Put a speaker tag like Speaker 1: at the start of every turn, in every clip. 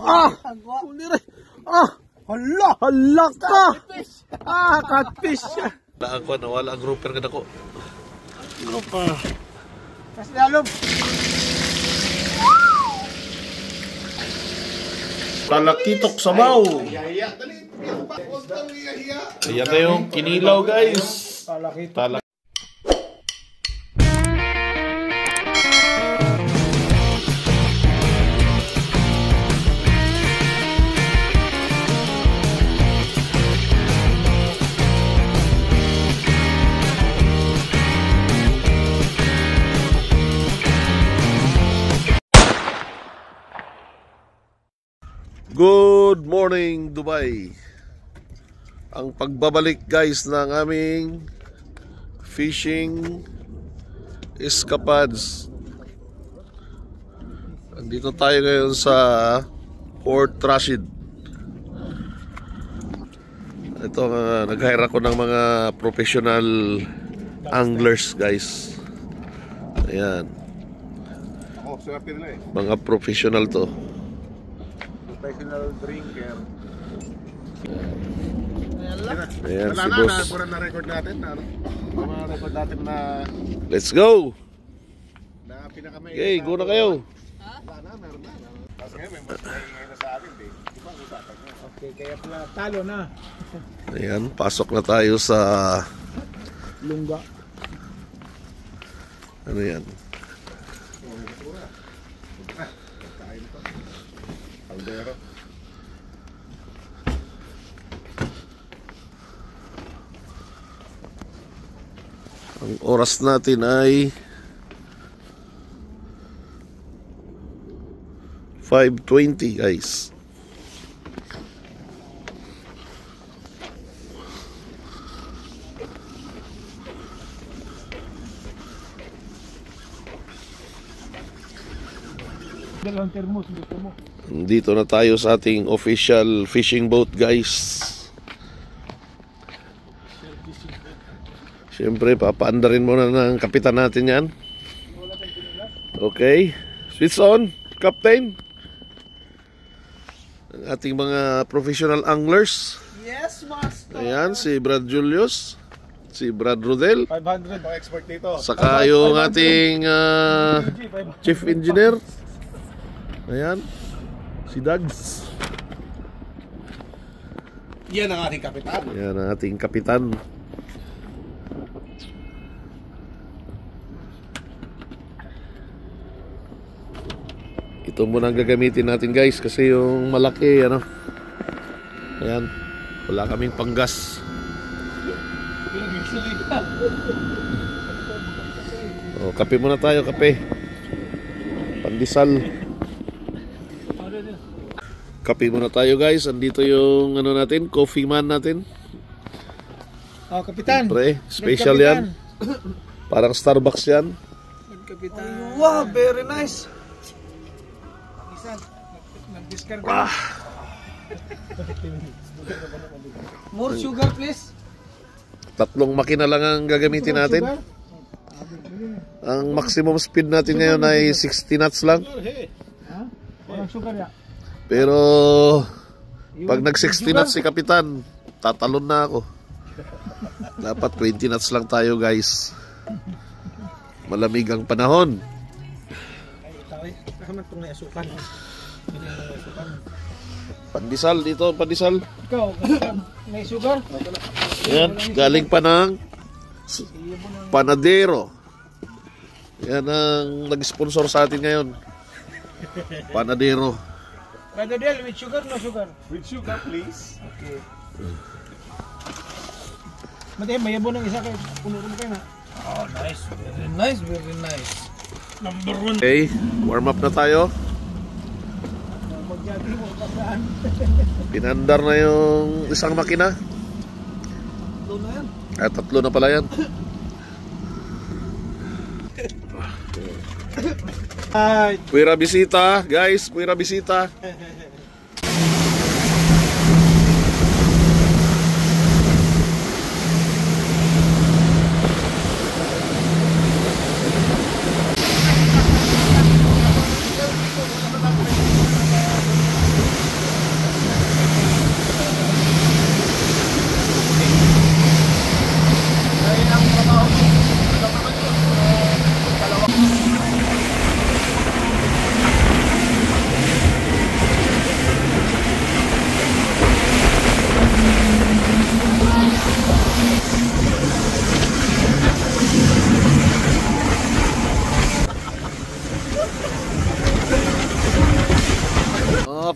Speaker 1: Ah! Kulire! Ah! Hala! Hala ka! Ah! Catfish! Laan ko, nawala ang grouper ka na ko. Grouper. Kasi nalog. Talakitok sabaw. Ayan na yung kinilaw, guys. Talakitok. Good morning, Dubai. Ang pagbabalik, guys, ng aming fishing escapades. Andito tayo ngayon sa Port Rashid. Ito, nag-hire ako ng mga professional anglers, guys. Ayan. Mga professional to. Professional drinker. Ayan si boss. Na-record natin. Na-record natin na... Let's go! Okay, go na kayo. Meron na. Tapos ngayon, may mas ngayon na sa atin. Okay, kaya pala talo na. Ayan, pasok na tayo sa... Lungga. Ano yan? Caldero. Ang oras natin ay 5:20, guys. Dito na tayo sa ating official fishing boat, guys. Siyempre, papaandarin muna ng kapitan natin yan. Okay. Switch on, Captain. Ang ating mga professional anglers. Yes, Master. Ayan, si Brad Julius. Si Brad Rodel. 500 ang expert dito. Saka yung ating chief engineer. Ayan, si Dags. Yan ang ating kapitan. Yan ang ating kapitan. Ito muna ang gagamitin natin, guys, kasi yung malaki, ano. Ayan, wala kaming panggas. Oh, kape muna tayo, kape. Pandesal. Kape muna tayo, guys. Andito yung ano natin, coffee man natin. Oh, kapitan. Siyempre, special yan. Parang Starbucks yan.
Speaker 2: Kapitan. Wow, very nice. Nag-discard ka. More sugar, please.
Speaker 1: 3 makina lang ang gagamitin natin. Ang maximum speed natin ngayon ay 60 knots lang.
Speaker 2: Walang sugar ya.
Speaker 1: Pero pag nag 60 knots si kapitan, tatalon na ako. Dapat 20 knots lang tayo, guys. Malamig ang panahon. Pandesal dito, pandesal.
Speaker 2: Ikaw, may sugar?
Speaker 1: Yan, galing pa ng Panadero. Yan ang nag-sponsor sa atin ngayon. Panadero.
Speaker 2: Panadero, with sugar, no sugar?
Speaker 3: With sugar, please.
Speaker 2: Okay. Mati, mayabon ng isa kayo. Puno-puno kayo na. Oh, nice. Very nice, very nice. Number 1.
Speaker 1: Okay, warm up na tayo. Pinandar na yung isang makina.
Speaker 2: 3 na yan.
Speaker 1: Ay, 3 na pala yan. Puwira bisita, guys. Puwira bisita.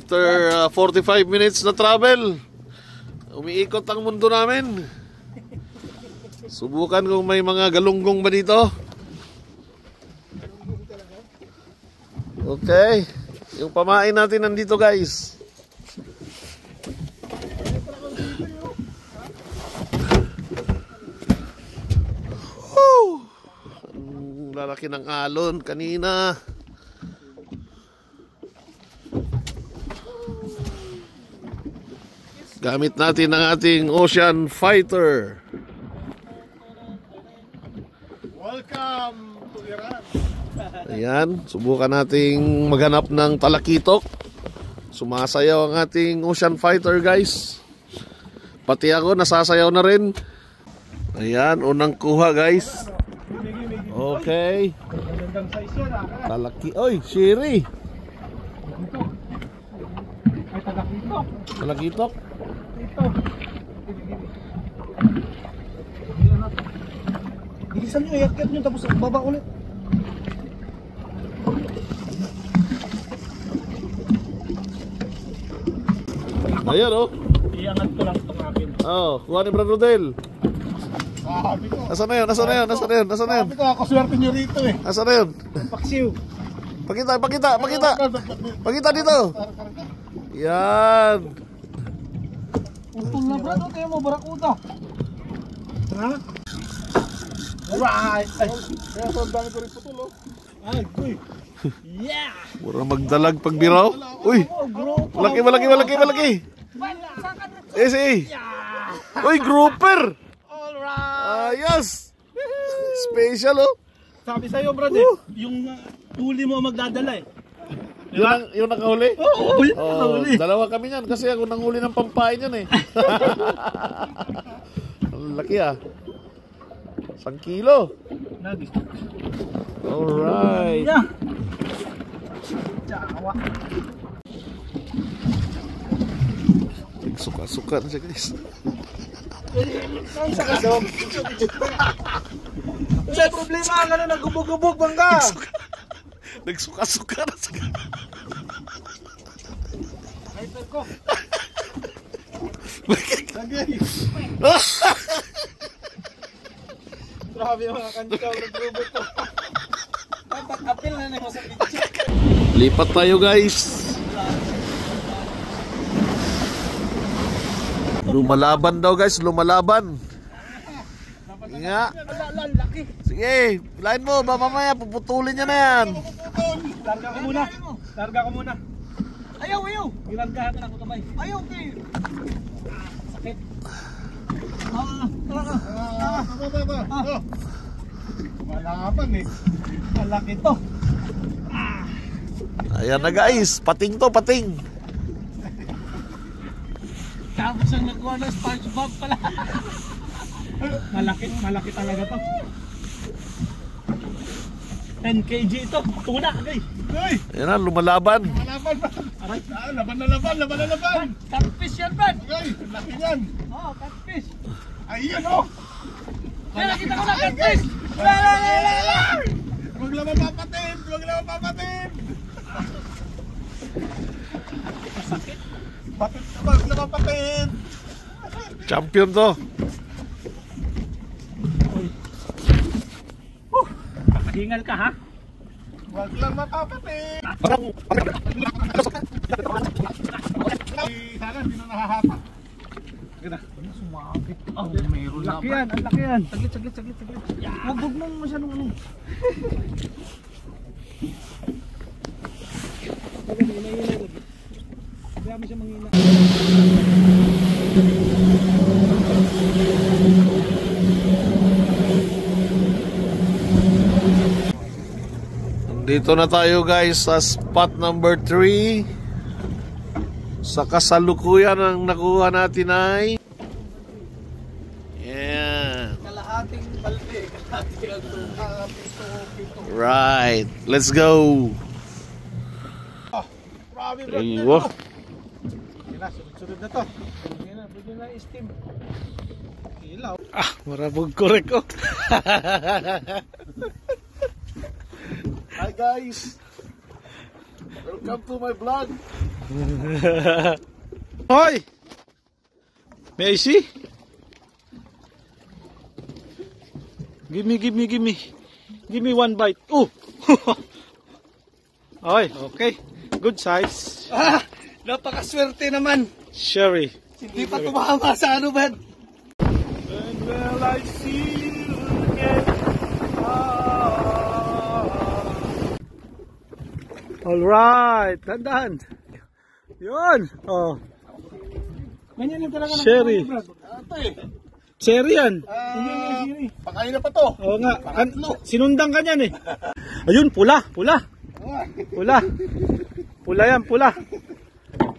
Speaker 1: After 45 minutes na travel, umiikot ang mundo namin. Subukan kung may mga galunggong ba dito. Okay. Yung pamain natin nandito, guys. Woo! Ang lalaki ng alon kanina. Gamit natin ang ating Ocean Fighter.
Speaker 2: Welcome to Iran.
Speaker 1: Ayan, subukan nating maghanap ng talakitok. Sumasayaw ang ating Ocean Fighter, guys. Pati ako, nasasayaw na rin. Ayan, unang kuha, guys. Okay. Talaki. Oy, shiri. Talakitok.
Speaker 2: Bilisan nyo, iakit nyo tapos baba ulit.
Speaker 1: Ayan, oh.
Speaker 2: Iangat ko lang itong akin.
Speaker 1: Oh, kuha ni Brad Rodel.
Speaker 2: Sabi ko.
Speaker 1: Nasaan na yun? Nasaan na yun? Nasaan na yun? Nasaan na yun?
Speaker 2: Sabi ko, ako swerte nyo rito eh.
Speaker 1: Nasaan na yun?
Speaker 2: Paksiw.
Speaker 1: Pakita, pakita, pakita. Pakita dito. Yan.
Speaker 2: Utol na Brad, o kayo mo, barakuda. Ha? Right! Ay, kaya so dami ko rin putol, oh. Ay, kuy. Yeah!
Speaker 1: Mura magdalag pagbiraw. Uy! Malaki, malaki, malaki, malaki. Uy, grouper!
Speaker 2: Alright!
Speaker 1: Yes! Special, oh.
Speaker 2: Sabi sa'yo, Brad, yung huli mo magdadala eh.
Speaker 1: Yung nakahuli?
Speaker 2: Oo, yung nakahuli.
Speaker 1: Dalawa kami yan kasi ako nanghuli ng pampain yan eh. Ang laki ah. 1 kilo. Alright.
Speaker 2: Yeah. Jawa.
Speaker 1: Suka-suka na siya, guys.
Speaker 2: Ang saka dong. May problema ang ano, nagubog-ubog bangga.
Speaker 1: Nagsuka-suka na siya.
Speaker 2: Ay, ko. Lagay. Grabe mga kanikaw, nag-robot ko. Dapat apil na mo sa picture.
Speaker 1: Lipat tayo, guys. Lumalaban daw, guys. Lumalaban. Nga. Sige, pilain mo. Ba mamaya, puputulin niya na yan.
Speaker 2: Larga ko muna. Larga ko muna. Ayaw, ayaw. Ilargahan na ako kamay. Ayaw, okay. Sakit. Malaban eh. Malaki to.
Speaker 1: Ayan na, guys. Pating to, pating.
Speaker 2: Tapos ang nakuha ng SpongeBob pala. Malaki, malaki talaga to. 10 kg ito. Tuna, guys.
Speaker 1: Ayan na, lumalaban.
Speaker 2: Laban pa. Aray. Laban na laban, laban na laban. Catfish yan, man. Okay, laki yan. Oo, catfish. Ayun, oh. Kaya nakita ko na catfish. Huwag lang mapapatid. Huwag lang mapapatid. Masakit. Huwag lang mapapatid.
Speaker 1: Champion to.
Speaker 2: Hingal ka, ha? Huwag lang mapapatid. Sana hindi na nahahapa. Ganda. Sumabit. Oh, meron na. Laki yan, ang laki yan. Saglit, saglit, saglit, saglit. Huwag mong masyadong ano. Kaya mo siya manghina.
Speaker 1: Dito na tayo, guys, sa spot number 3. Sa kasalukuyan ang nakuha natin ay
Speaker 2: Kalahating balde.
Speaker 1: right, let's go.
Speaker 2: Grabe, bro.
Speaker 1: Aywa.
Speaker 2: Sunod na to. Pwede na steam. Ilaw.
Speaker 1: Ah, marabog korek ko. Hi, guys. Welcome to my vlog.
Speaker 2: Hoy! May I see? Give me. Give me one bite. Oh! Oy, okay. Good size.
Speaker 3: Napakaswerte naman.
Speaker 2: Sherry.
Speaker 3: Hindi pa tumama sa ano, Ben.
Speaker 2: And will I see you again? Alright, tandaan. Yun. Oh.
Speaker 3: Ganyan yung talaga
Speaker 2: Sherry. Sherry yan.
Speaker 3: Pakain na pa to.
Speaker 2: Oo nga. Sinundang ka niyan eh. Ayun, pula. Pula yan, pula.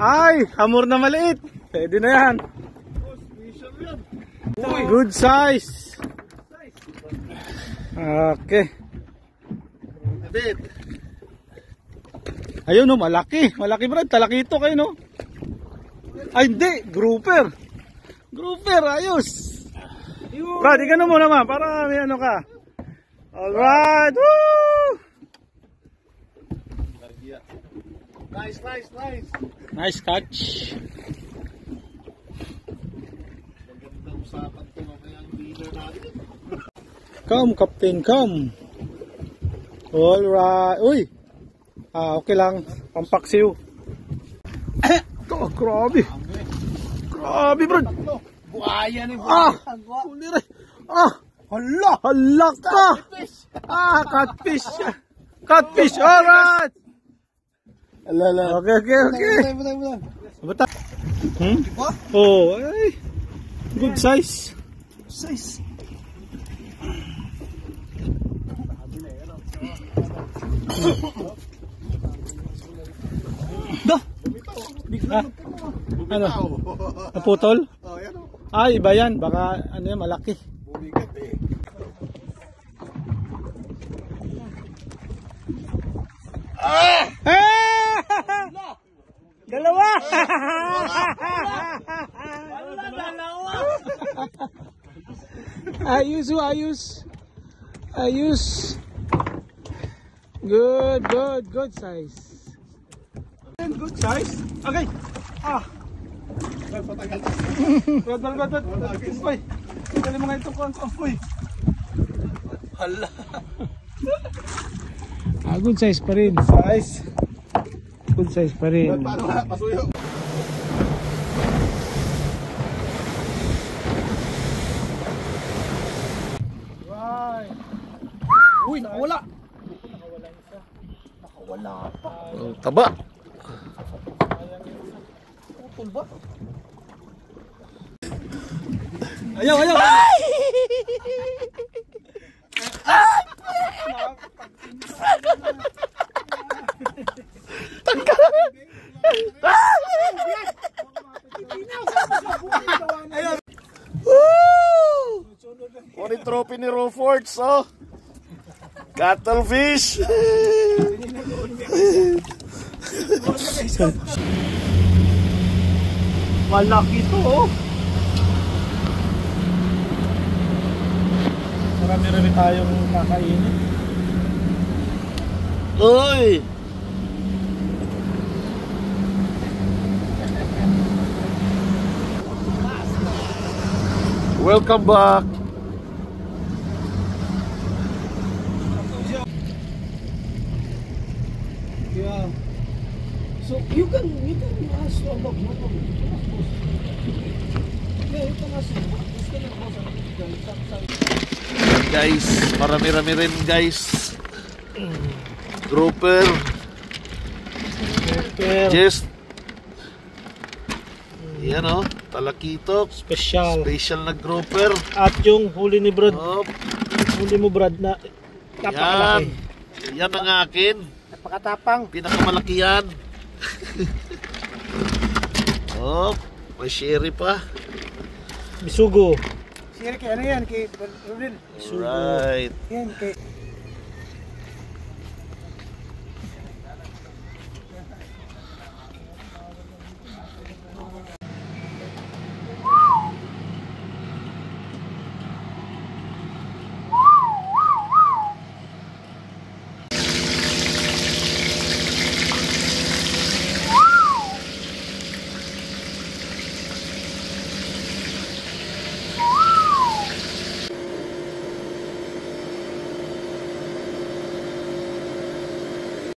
Speaker 2: Ay, hamor na maliit. Pwede na yan. Good size. Okay. Ayun no, malaki. Malaki Brad, talakito kayo no. Ay hindi, grouper. Grouper, ayos. Brad, ikano mo naman para may ano ka. Alright, woo!
Speaker 3: Nice.
Speaker 2: Nice catch. Come, Captain, come. Alright. Uy. Okay lang. Pampaksiw. Ito, grabe. Grabe, bro.
Speaker 3: Buhaya ni
Speaker 2: Huli rin. Hala ka. Catfish. Catfish, alright. Okay. Bata. Oh, ay. Good size. Ano? Naputol? Ay, iba yan. Baka ano yan, malaki. Dalawa! Ayos. Good size. Good size? Okay. Bad. Uy. Dali mo nga itong konto. Uy. Hala. Good size pa rin. Good size pa rin.
Speaker 3: Pasuyo.
Speaker 2: Right.
Speaker 3: Uy, nakawala.
Speaker 1: Ang taba.
Speaker 3: Putol ba?
Speaker 2: Ayaw.
Speaker 1: What yung trophy ni Rofords, oh? Cuttlefish.
Speaker 2: Malaki to, oh. Marami tayong kakainin.
Speaker 1: Uy! Welcome back.
Speaker 2: Yeah.
Speaker 3: So you can ask about no problem. Yeah, you can ask.
Speaker 1: Guys, marami-rami rin guys. Grouper. Just yan oh, talakitok.
Speaker 2: Special
Speaker 1: na grouper.
Speaker 2: At yung huli ni Brad.
Speaker 1: Oh,
Speaker 2: Huli mo Brad na napakalaki.
Speaker 1: Yan ang akin.
Speaker 3: Napakatapang.
Speaker 1: Pinakamalaki yan. Oh, may sherry pa.
Speaker 2: Bisugo.
Speaker 3: Sir, kay ano yan? Kay Rodel.
Speaker 1: Alright.
Speaker 3: Yan, kay